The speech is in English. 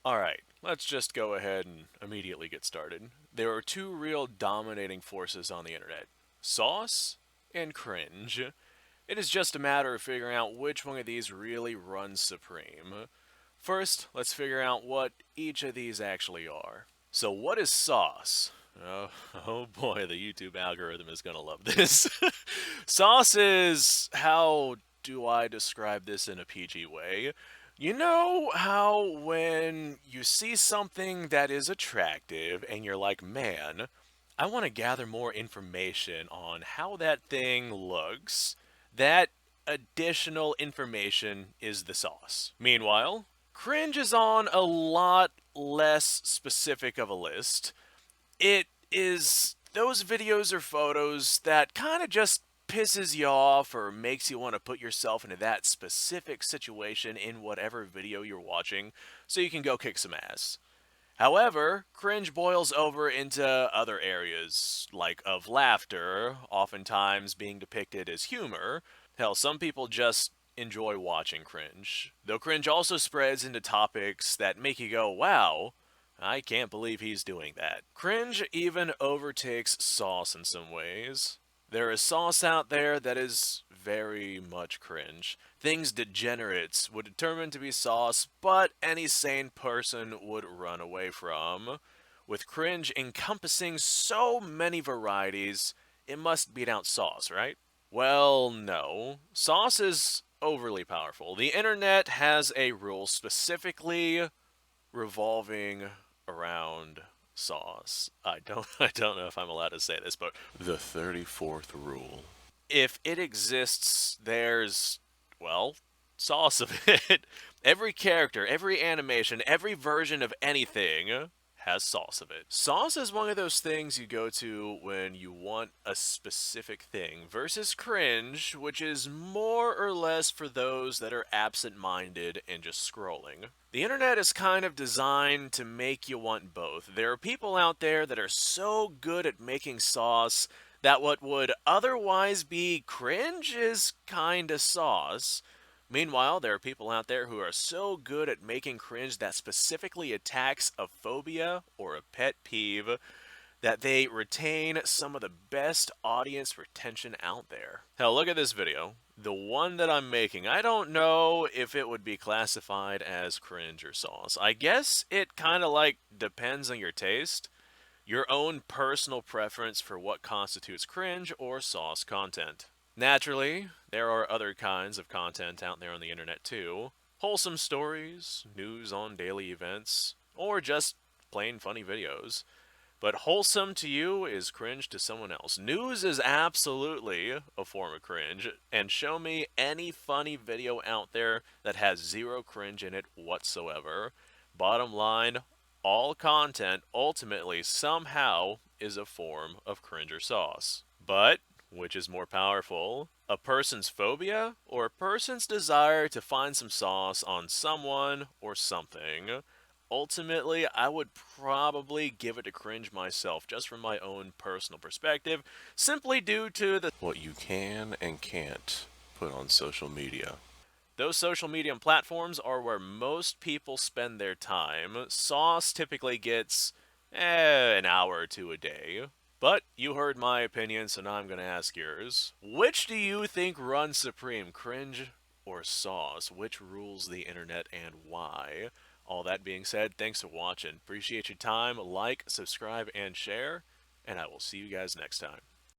Alright, let's just go ahead and immediately get started. There are two real dominating forces on the internet: sauce and cringe. It is just a matter of figuring out which one of these really runs supreme. First, let's figure out what each of these actually are. So, what is sauce? Oh, oh boy, the YouTube algorithm is gonna love this. Sauce is, how do I describe this in a PG way? You know how when you see something that is attractive and you're like, man, I want to gather more information on how that thing looks. That additional information is the sauce. Meanwhile, cringe is on a lot less specific of a list. It is those videos or photos that kind of just pisses you off or makes you want to put yourself into that specific situation in whatever video you're watching so you can go kick some ass. However, cringe boils over into other areas, like of laughter, oftentimes being depicted as humor. Hell, some people just enjoy watching cringe. Though cringe also spreads into topics that make you go, wow, I can't believe he's doing that. Cringe even overtakes sauce in some ways. There is sauce out there that is very much cringe. Things degenerates would determine to be sauce, but any sane person would run away from. With cringe encompassing so many varieties, it must beat out sauce, right? Well, no. Sauce is overly powerful. The internet has a rule specifically revolving around sauce. I don't know if I'm allowed to say this, but the 34th rule. If it exists, there's, well, sauce of it. Every character, every animation, every version of anything has sauce of it. Sauce is one of those things you go to when you want a specific thing, versus cringe, which is more or less for those that are absent-minded and just scrolling. The internet is kind of designed to make you want both. There are people out there that are so good at making sauce that what would otherwise be cringe is kinda sauce. Meanwhile, there are people out there who are so good at making cringe that specifically attacks a phobia or a pet peeve that they retain some of the best audience retention out there. Hell, look at this video. The one that I'm making, I don't know if it would be classified as cringe or sauce. I guess it kind of like depends on your taste, your own personal preference for what constitutes cringe or sauce content. Naturally, there are other kinds of content out there on the internet too. Wholesome stories, news on daily events, or just plain funny videos. But wholesome to you is cringe to someone else. News is absolutely a form of cringe, and show me any funny video out there that has zero cringe in it whatsoever. Bottom line, all content ultimately somehow is a form of cringe or sauce. But which is more powerful? A person's phobia or a person's desire to find some sauce on someone or something? Ultimately, I would probably give it a cringe myself, just from my own personal perspective, simply due to the what you can and can't put on social media. Those social media platforms are where most people spend their time. Sauce typically gets an hour or two a day. But you heard my opinion, so now I'm going to ask yours. Which do you think runs supreme, cringe or sauce? Which rules the internet and why? All that being said, thanks for watching. Appreciate your time. Like, subscribe, and share. And I will see you guys next time.